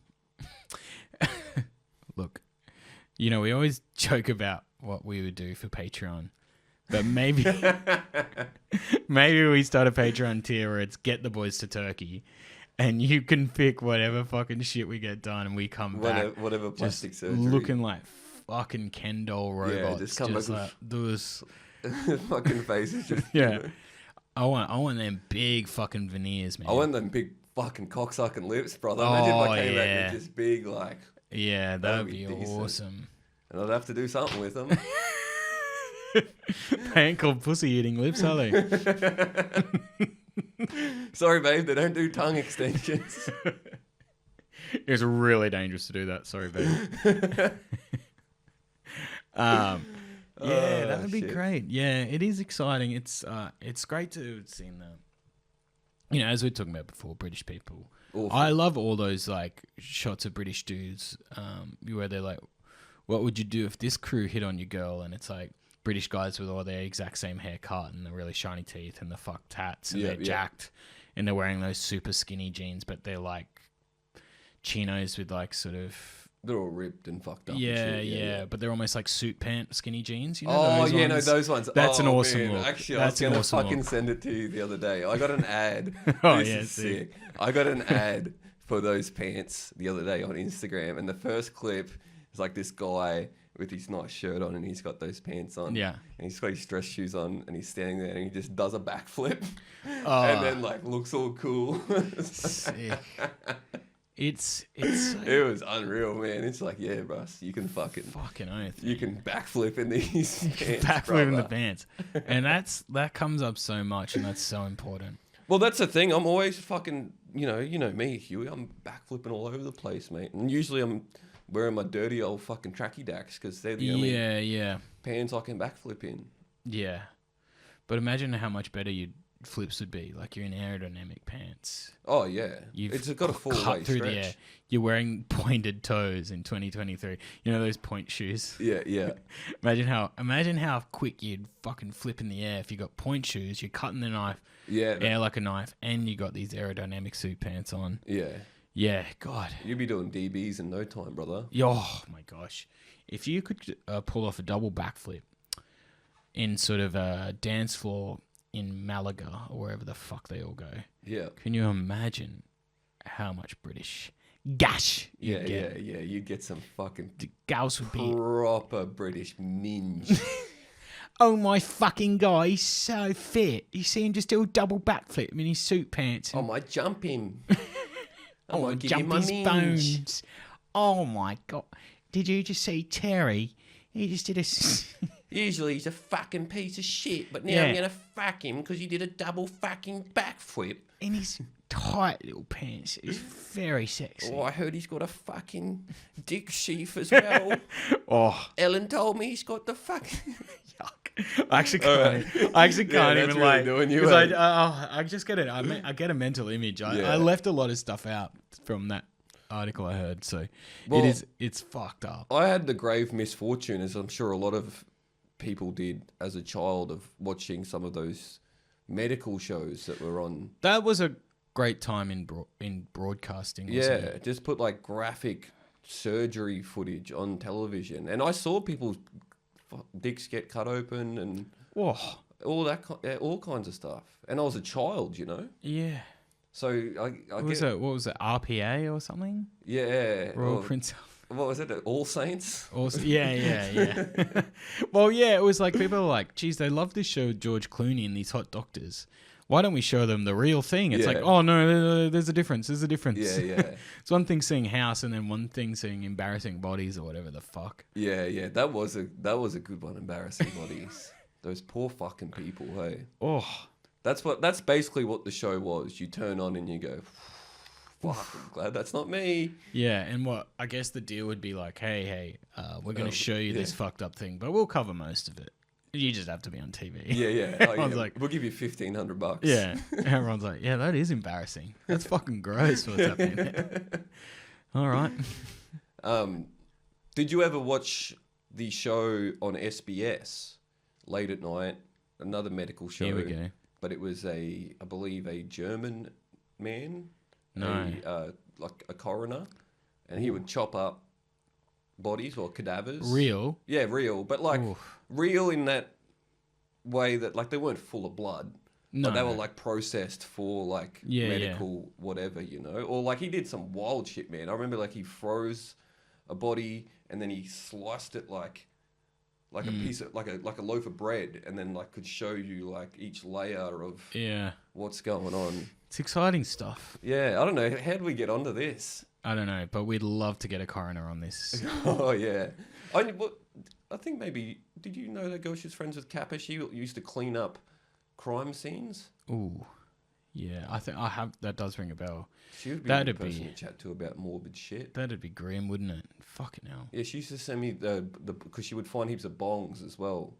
Look, you know, we always joke about what we would do for Patreon, but maybe we start a Patreon tier where it's get the boys to Turkey, and you can pick whatever fucking shit we get done, and we come back whatever plastic surgery, looking like fucking Ken doll robots. Yeah, just come back like those fucking faces. Just, I want them big fucking veneers, man. I want them big fucking cocksucking lips, brother. Imagine if I came back with just big, like... Yeah, that'd be awesome. And I'd have to do something with them. They ain't called pussy-eating lips, are they? Sorry, babe, they don't do tongue extensions. It's really dangerous to do that. Sorry, babe. Yeah, that would be great. Yeah, it is exciting. It's great to have seen that. You know, as we were talking about before, British people. Awful. I love all those like shots of British dudes where they're like, what would you do if this crew hit on your girl? And it's like British guys with all their exact same haircut and the really shiny teeth and the fucked hats and they're jacked and they're wearing those super skinny jeans, but they're like chinos with like sort of... They're all ripped and fucked up. Yeah, but they're almost like suit pant skinny jeans. You know those ones. That's an awesome look. Actually, I was going to fucking send it to you the other day. I got an ad. This is sick. I got an ad for those pants the other day on Instagram, and the first clip is like this guy with his nice shirt on, and he's got those pants on. Yeah. And he's got his dress shoes on, and he's standing there, and he just does a backflip, and then like looks all cool. Sick. It was unreal, man. It's like, yeah, Russ, you can fucking oath. You can backflip in these pants, backflip in the pants, and that comes up so much, and that's so important. Well, that's the thing. I'm always fucking, you know me, Huey. I'm backflipping all over the place, mate. And usually I'm wearing my dirty old fucking tracky dacks because they're the only pants I can backflip in. Yeah, but imagine how much better your flips would be. Like you're in aerodynamic pants. Oh yeah, it's got a full way through stretch. The air. You're wearing pointed toes in 2023. You know those point shoes. Yeah. Imagine how quick you'd fucking flip in the air if you got point shoes. You're cutting the knife. Yeah. Air like a knife, and you got these aerodynamic suit pants on. Yeah. Yeah. God. You'd be doing DBs in no time, brother. Oh my gosh, if you could pull off a double backflip in sort of a dance floor in Malaga or wherever the fuck they all go. Yeah. Can you imagine how much British gash you get? Yeah. You get some fucking The gals would be, proper British minge. oh my fucking God, he's so fit. You see him just do a double backflip in his suit pants. I might jump him. I Oh, might give jump him my his minge. bones. Oh my God. Did you just see Terry? He just did a... Usually he's a fucking piece of shit, but now Yeah. I'm going to fuck him because he did a double fucking backflip. in his tight little pants. It's very sexy. Oh, I heard he's got a fucking dick sheath as well. Oh, Ellen told me he's got the fucking... yuck. I actually can't that's even really like doing you, because eh? I just get it. I get a mental image. I Yeah. left a lot of stuff out from that article I heard, so Well, it's fucked up. I had the grave misfortune, as I'm sure a lot of people did as a child, of watching some of those medical shows that were on. That was a great time in broadcasting. Wasn't Yeah, it? just put like graphic surgery footage on television, and I saw people's dicks get cut open and Oh, all kinds of stuff. And I was a child, you know. yeah. So I What was it? RPA or something? Yeah. Royal or- Prince. What was it? All Saints? Also, yeah. Well, yeah, it was like people were like, geez, they love this show with George Clooney and these hot doctors. Why don't we show them the real thing? It's like, Yeah. oh, no, there's a difference. There's a difference. Yeah. It's one thing seeing House and then one thing seeing Embarrassing Bodies or whatever the fuck. Yeah. That was a good one. Embarrassing bodies. Those poor fucking people. Hey, Oh, that's basically what the show was. You turn on and you go, fuck, I'm glad that's not me. yeah. And what I guess the deal would be like, hey, we're going to show you this fucked up thing, but we'll cover most of it. You just have to be on TV. Yeah. Oh, I was yeah. like, we'll give you $1,500. yeah. Everyone's like, yeah, that is embarrassing. That's fucking gross what's happening there. All right. Did you ever watch the show on SBS late at night? Another medical show. Here we go. But it was I believe a German man. No. Like a coroner, and he would chop up bodies or cadavers. Real? Yeah, real, but like Oof. real in that way that like they weren't full of blood. No. But they were like processed for like Yeah, medical whatever, you know. Or like he did some wild shit, man. I remember like he froze a body and then he sliced it like a piece of like a loaf of bread, and then like could show you like each layer of Yeah. what's going on. It's exciting stuff. Yeah, I don't know. How do we get onto this? I don't know, but we'd love to get a coroner on this. Oh yeah, I think maybe. Did you know that girl? She's friends with Kappa. She used to clean up crime scenes. Ooh. Yeah, I think I have. That does ring a bell. She would be That'd a good person be- to chat to about morbid shit. That'd be grim, wouldn't it? Fucking hell. Yeah, she used to send me the because she would find heaps of bongs as well.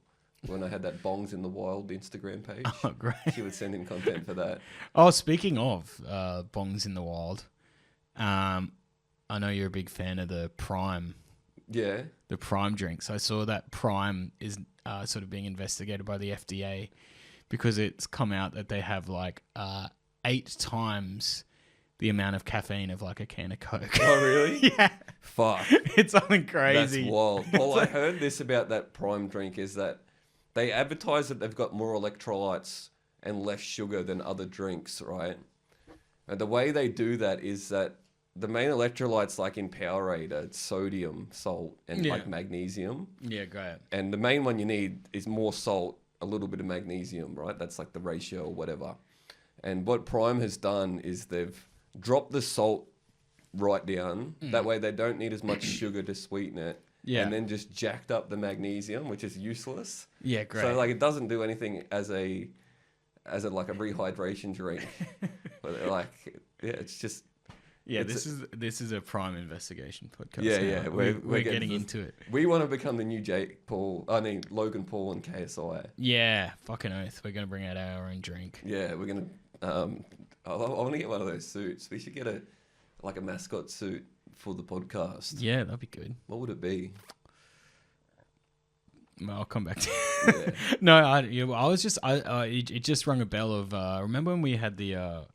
When I had that bongs in the wild Instagram page, Oh, great. she would send in content for that. Oh, speaking of bongs in the wild, I know you're a big fan of the Prime drinks. I saw that Prime is sort of being investigated by the FDA because it's come out that they have like 8 times the amount of caffeine of like a can of Coke. Oh really? Yeah. Fuck. It's something crazy. That's wild. Well, I heard this about that Prime drink is that they advertise that they've got more electrolytes and less sugar than other drinks, right? And the way they do that is that the main electrolytes, like in Powerade, are sodium, salt, and like magnesium. Yeah, great. And the main one you need is more salt, a little bit of magnesium, right? That's like the ratio or whatever. And what Prime has done is they've dropped the salt right down. That way they don't need as much sugar to sweeten it. Yeah. And then just jacked up the magnesium, which is useless. Yeah, great. So like it doesn't do anything as a like a rehydration drink. But like it's just this is a Prime investigation podcast. Yeah, now. we're We're getting getting this- into it. we want to become the new Logan Paul and KSI. Yeah, fucking oath. We're gonna bring out our own drink. Yeah, we're gonna. I want to get one of those suits. We should get a mascot suit for the podcast. Yeah, that'd be good. What would it be? Well, I'll come back to Yeah. No, I was just it just rung a bell of remember when we had the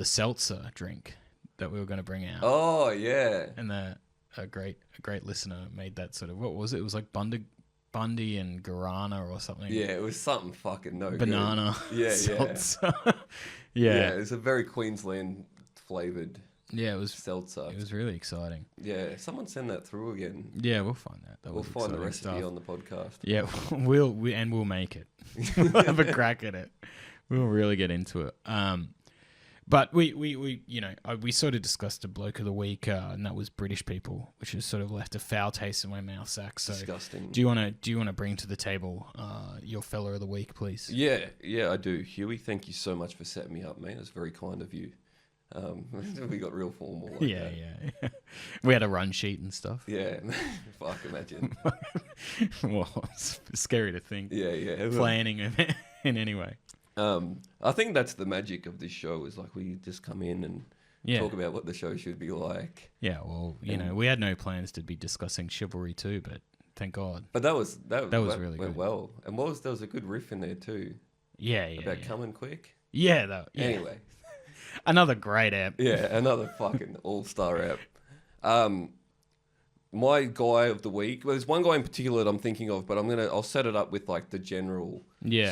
seltzer drink that we were going to bring out, Oh yeah. and a great listener made that sort of, what was it? It was like Bundy and Guarana or something. Yeah, it was something fucking no Banana. good. Yeah, seltzer. Yeah, it was a very Queensland flavoured Yeah, it was seltzer. It was really exciting. Yeah, someone send that through again. Yeah, we'll find that. We'll find the recipe on the podcast. Yeah, we'll make it. We'll have a crack at it. We'll really get into it. But we sort of discussed a bloke of the week, and that was British people, which has sort of left a foul taste in my mouth, Zach. So disgusting. Do you want to bring to the table your fella of the week, please? Yeah, I do. Huey, thank you so much for setting me up, mate. That's very kind of you. We got real formal. Like yeah. We had a run sheet and stuff. Yeah, fuck, imagine. Well, it's scary to think. Yeah. Planning in any way. I think that's the magic of this show is like we just come in and talk about what the show should be like. Yeah, well, we had no plans to be discussing chivalry too, but thank God. But that was really went good. well, and there was a good riff in there too. Yeah. About coming quick. Yeah, Anyway, another great app. Yeah, another fucking all-star app. My guy of the week. Well, there's one guy in particular that I'm thinking of, but I'll set it up with like the general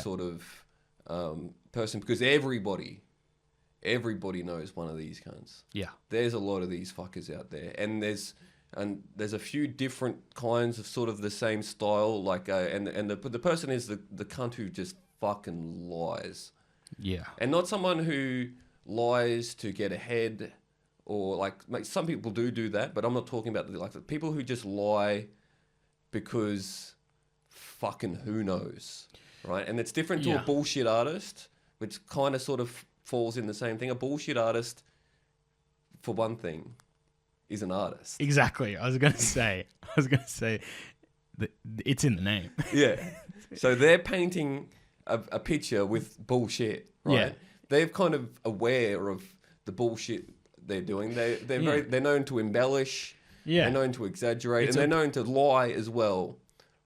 sort of person because everybody knows one of these cunts. Yeah, there's a lot of these fuckers out there, and there's a few different kinds of sort of the same style. Like, and the person is the cunt who just fucking lies. Yeah, and not someone who lies to get ahead, or like some people do that, but I'm not talking about the people who just lie because fucking who knows. Right, and it's different to a bullshit artist, which kind of sort of falls in the same thing. A bullshit artist, for one thing, is an artist. Exactly. I was going to say that it's in the name. Yeah. So they're painting a picture with bullshit, right? Yeah. They're kind of aware of the bullshit they're doing. They're known to embellish. Yeah. They're known to exaggerate, and they're known to lie as well.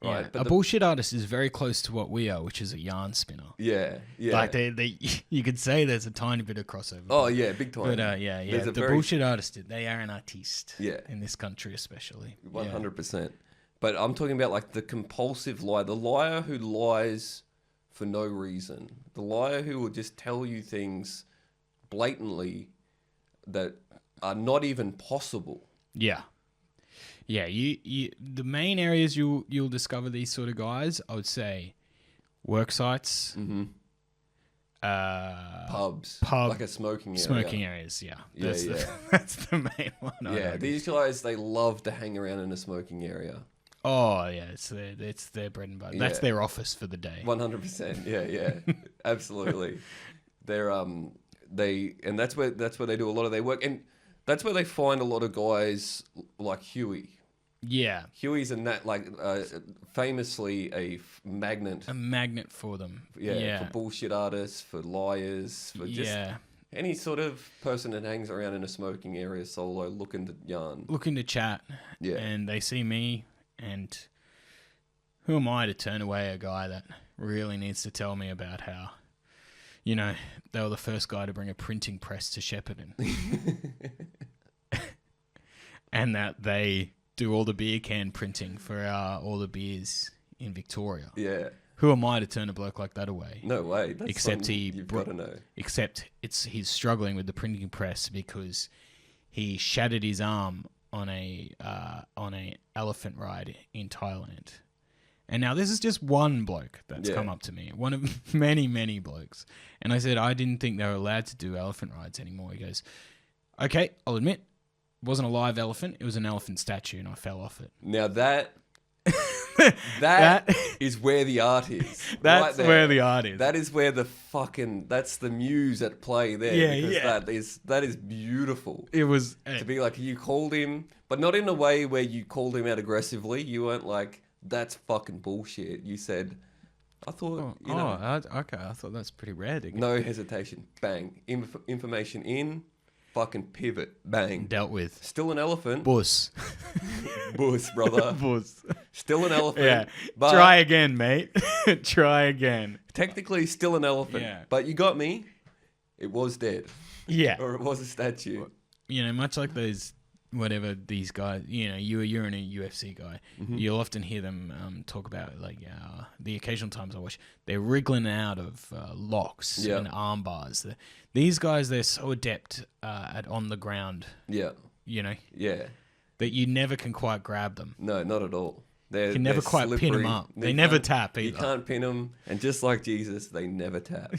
Right, yeah. But a bullshit artist is very close to what we are, which is a yarn spinner. Yeah. Like you could say there's a tiny bit of crossover. Oh yeah, big time. But the bullshit artist, they are an artiste. Yeah. In this country especially. 100%. But I'm talking about like the compulsive lie, the liar who lies for no reason, the liar who will just tell you things blatantly that are not even possible. Yeah. Yeah, you the main areas you'll discover these sort of guys, I would say, work sites, pubs, like a smoking area. Smoking areas, yeah. That's the main one. Yeah, these guys, they love to hang around in a smoking area. Oh yeah, it's their bread and butter. Yeah. That's their office for the day. 100%. Yeah, absolutely. They're and that's where they do a lot of their work, and that's where they find a lot of guys like Huey. Yeah. Huey's famously a magnet. A magnet for them. Yeah, for bullshit artists, for liars, for just any sort of person that hangs around in a smoking area solo looking to yarn. Looking to chat. Yeah. And they see me, and who am I to turn away a guy that really needs to tell me about how, they were the first guy to bring a printing press to Shepparton. And that they do all the beer can printing for all the beers in Victoria. Yeah. Who am I to turn a bloke like that away? No way. That's except you've got to know. Except he's struggling with the printing press because he shattered his arm on a elephant ride in Thailand. And now this is just one bloke that's come up to me, one of many, many blokes. And I said, I didn't think they were allowed to do elephant rides anymore. He goes, okay, I'll admit, it wasn't a live elephant. It was an elephant statue, and I fell off it. Now that is where the art is. That's right where the art is. That is where that's the muse at play there. Yeah, because that is beautiful. It was to be like, you called him, but not in a way where you called him out aggressively. You weren't like, that's fucking bullshit. You said, I thought, okay. I thought that's pretty rare. No hesitation. Bang. Information in. Fucking pivot. Bang. Dealt with. Still an elephant. Bus. Bus, brother. Bus. Still an elephant. Yeah. But try again, mate. Try again. Technically still an elephant. Yeah. But you got me. It was dead. Yeah. Or it was a statue. Much like those whatever these guys, you're in a UFC guy, you'll often hear them talk about like the occasional times I watch, they're wriggling out of locks and arm bars. These guys, they're so adept at on the ground. Yeah. Yeah. That you never can quite grab them. No, not at all. You can never quite slippery. pin them up. They never tap either. You can't pin them, and just like Jesus, they never tap.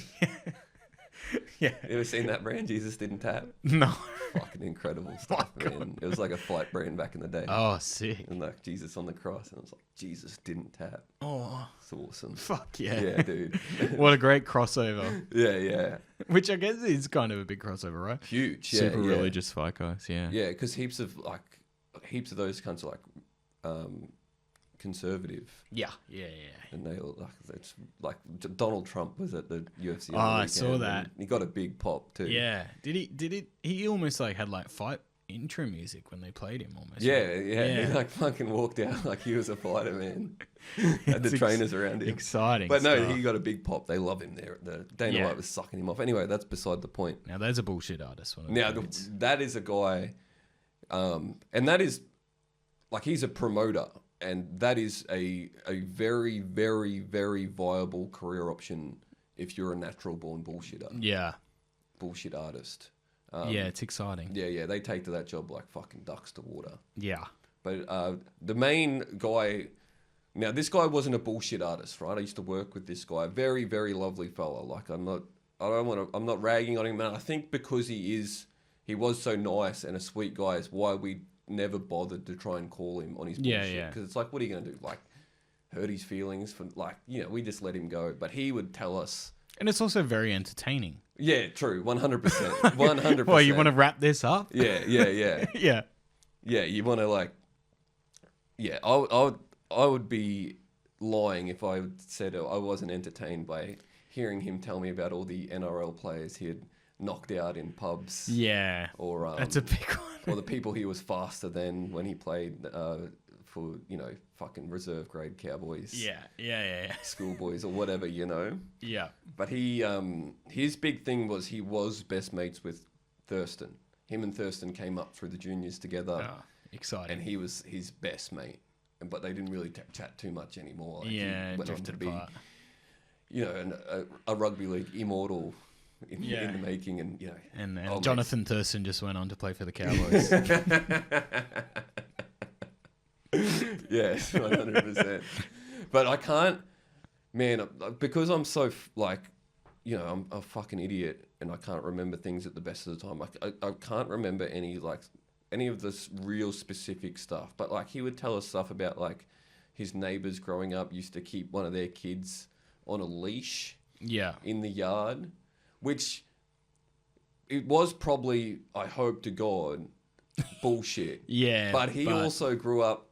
Yeah. You ever seen that brand? Jesus didn't tap. No. Fucking incredible stuff, man. It was like a flight brand back in the day. Oh, sick. And like Jesus on the cross, and it was like Jesus didn't tap. Oh, it's awesome. Fuck yeah. Yeah, dude. What a great crossover. Yeah. Which I guess is kind of a big crossover, right? Huge. Yeah, Super religious fight guys. Yeah. Yeah, because heaps of those kinds of conservative. Yeah. And they it's like Donald Trump was at the UFC. Oh, I saw that. He got a big pop too. Yeah. He almost like had like fight intro music when they played him almost. Yeah. He like fucking walked out like he was a fighter, man. Had the trainers around him. Exciting. But no, stuff. he got a big pop. They love him there. Dana White was sucking him off. Anyway, that's beside the point. Now there's a bullshit artist. That is a guy, and that is like he's a promoter. And that is a very, very, very viable career option if you're a natural born bullshitter. Yeah. Bullshit artist. Yeah, it's exciting. Yeah. They take to that job like fucking ducks to water. Yeah. But the main guy... Now, this guy wasn't a bullshit artist, right? I used to work with this guy. Very, very lovely fella. Like, I'm not ragging on him. And I think because he was so nice and a sweet guy is why we never bothered to try and call him on his bullshit. Yeah. Because it's like, what are you going to do? Like, hurt his feelings for, like, we just let him go. But he would tell us. And it's also very entertaining. Yeah, true. 100%. 100%. Well, you want to wrap this up? Yeah. Yeah. Yeah, you want to, like... Yeah, I would be lying if I said I wasn't entertained by hearing him tell me about all the NRL players he had knocked out in pubs. Yeah. Or that's a big one. Or the people he was faster than when he played for, fucking reserve grade Cowboys. Yeah. Schoolboys or whatever, Yeah. But he his big thing was he was best mates with Thurston. Him and Thurston came up through the juniors together. Oh, exciting. And he was his best mate. But they didn't really chat too much anymore. Like yeah, he went on drifted to be, apart. A rugby league immortal in the making, and And Jonathan Thurston just went on to play for the Cowboys. Yes, 100%. But I can't, man, because I'm so I'm a fucking idiot, and I can't remember things at the best of the time. I can't remember any of this real specific stuff, but like he would tell us stuff about like his neighbors growing up used to keep one of their kids on a leash in the yard, which it was probably, I hope to God, bullshit. Yeah. But he also grew up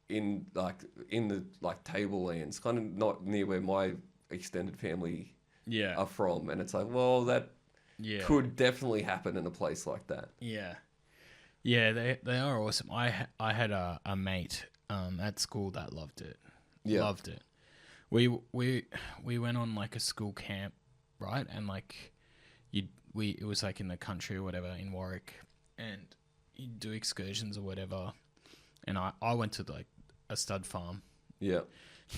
in the tablelands, kind of not near where my extended family are from. And it's like, well, that could definitely happen in a place like that. Yeah. Yeah, they are awesome. I had a mate at school that loved it. Yeah. Loved it. We went on like a school camp, right? And like it was like in the country or whatever in Warwick, and you'd do excursions or whatever. And I went to like a stud farm. Yeah.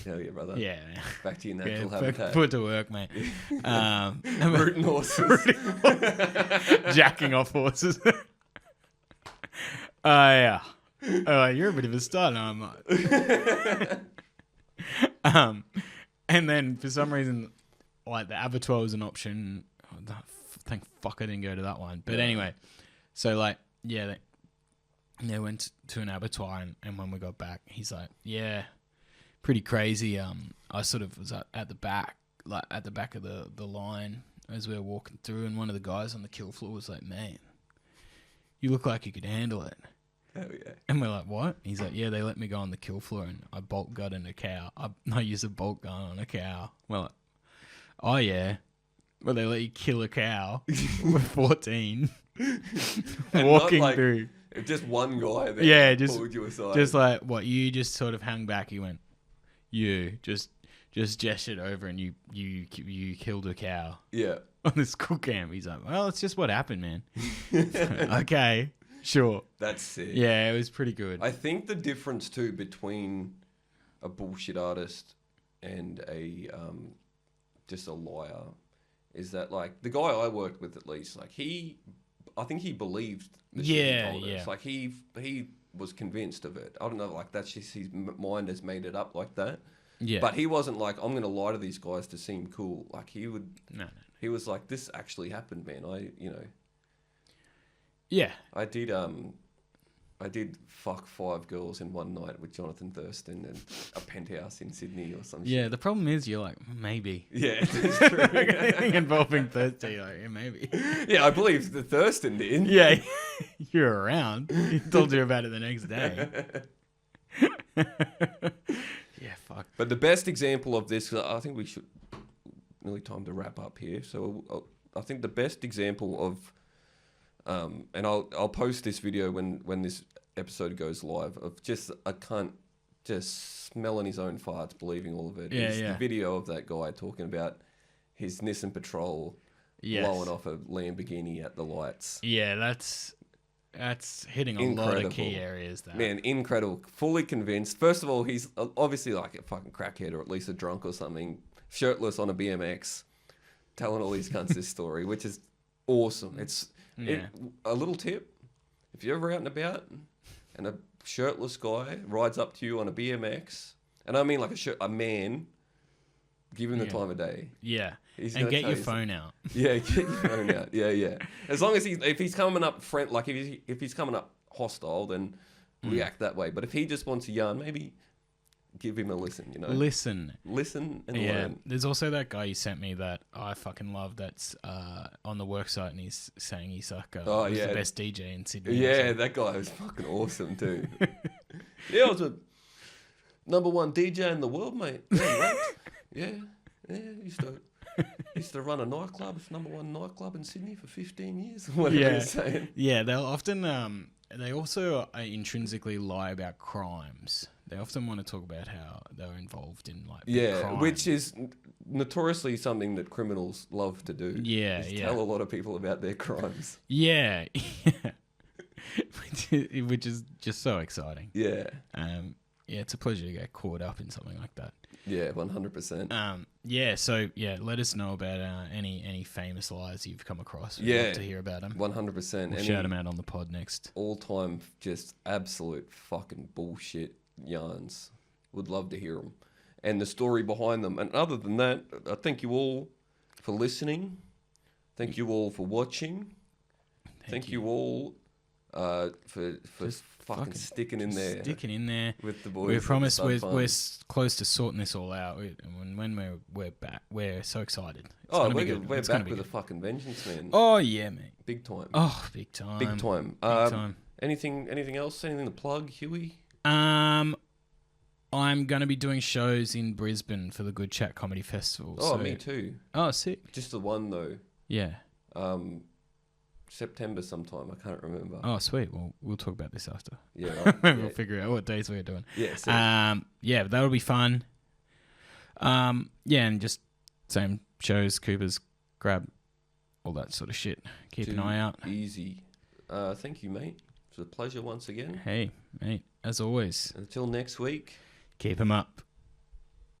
Hell yeah, brother. Yeah. Back to your natural habitat. Put to work, mate. Rooting horses. Jacking off horses. Yeah. You're a bit of a stud, I'm not. And then for some reason, like the abattoir was an option. Thank fuck I didn't go to that one. But anyway, so like, they went to an abattoir, and when we got back, he's like, yeah, pretty crazy. I sort of was at the back, like at the back of the line as we were walking through, and one of the guys on the kill floor was like, man, you look like you could handle it. Hell yeah. And we're like, what? He's like, yeah, they let me go on the kill floor and I bolt gutted a cow. I used a bolt gun on a cow. We're like, oh yeah. Well, they let you kill a cow. We're 14. Walking through. Just one guy that pulled you aside. Just like, what, you just sort of hung back. You went, you just gestured over and you killed a cow. Yeah. On the school camp. He's like, well, it's just what happened, man. Okay. Sure. That's sick. Yeah, it was pretty good. I think the difference too between a bullshit artist and a just a liar is that like the guy I worked with at least, like I think he believed the shit he told us. Like he was convinced of it. I don't know, like that's just his mind has made it up like that. Yeah. But he wasn't like, I'm going to lie to these guys to seem cool. Like he would. No. He was like, this actually happened, man. Yeah. I did fuck 5 girls in one night with Jonathan Thurston in a penthouse in Sydney or some shit. Yeah, the problem is you're like, maybe. Yeah, that's true. Anything involving Thursday, like, yeah, maybe. Yeah, I believe the Thurston did. Yeah, you're around. He told you about it the next day. Yeah, fuck. But the best example of this, I think we should, nearly time to wrap up here. So I think the best example of, and I'll post this video when this episode goes live, of just a cunt just smelling his own farts, believing all of it. Yeah, is yeah. the video of that guy talking about his Nissan Patrol blowing off a Lamborghini at the lights. Yeah, that's hitting a lot of key areas there. Man, incredible. Fully convinced. First of all, he's obviously like a fucking crackhead or at least a drunk or something, shirtless on a BMX, telling all these cunts this story, which is awesome. A little tip, if you're ever out and about and a shirtless guy rides up to you on a BMX, and I mean like a man, give him the time of day. Yeah. He's and get your phone out. Yeah, get your phone out. Yeah. As long as if he's coming up if he's coming up hostile, then react that way. But if he just wants a yarn, maybe give him a listen. Listen and learn. There's also that guy you sent me that I fucking love. That's on the worksite, and he's saying he's like the best DJ in Sydney. Yeah, that guy was fucking awesome too. Yeah, I was a #1 DJ in the world, mate. Yeah, used to run a nightclub, #1 nightclub in Sydney for 15 years. Whatever you're saying. Yeah, they'll often they also intrinsically lie about crimes. They often want to talk about how they were involved in crimes. Which is notoriously something that criminals love to do. Yeah, tell a lot of people about their crimes. Yeah, which is just so exciting. Yeah. Yeah, it's a pleasure to get caught up in something like that. Yeah, 100%. So let us know about any famous lies you've come across. We'd love to hear about them. 100%. We'll shout them out on the pod next. All-time just absolute fucking bullshit yarns. Would love to hear them. And the story behind them. And other than that, I thank you all for listening. Thank you all for watching. Thank you all for fucking sticking in there. Sticking in there with the boys. We promise we're close to sorting this all out. When we're back, we're so excited. We're back with a fucking vengeance, man. Oh yeah, mate. Big time. Oh, big time. Big time. Big time. Anything else? Anything to plug, Huey? I'm gonna be doing shows in Brisbane for the Good Chat Comedy Festival. Oh, me too. Oh, sick. Just the one though. Yeah. September sometime. I can't remember. Oh, sweet. Well, we'll talk about this after. Yeah. Right. We'll figure out what days we're doing. Yeah. Sick. Yeah, that'll be fun. Yeah, and just same shows, Coopers, grab all that sort of shit. Keep an eye out. Easy. Thank you, mate. It's a pleasure once again. Hey, mate, as always. Until next week. Keep 'em up.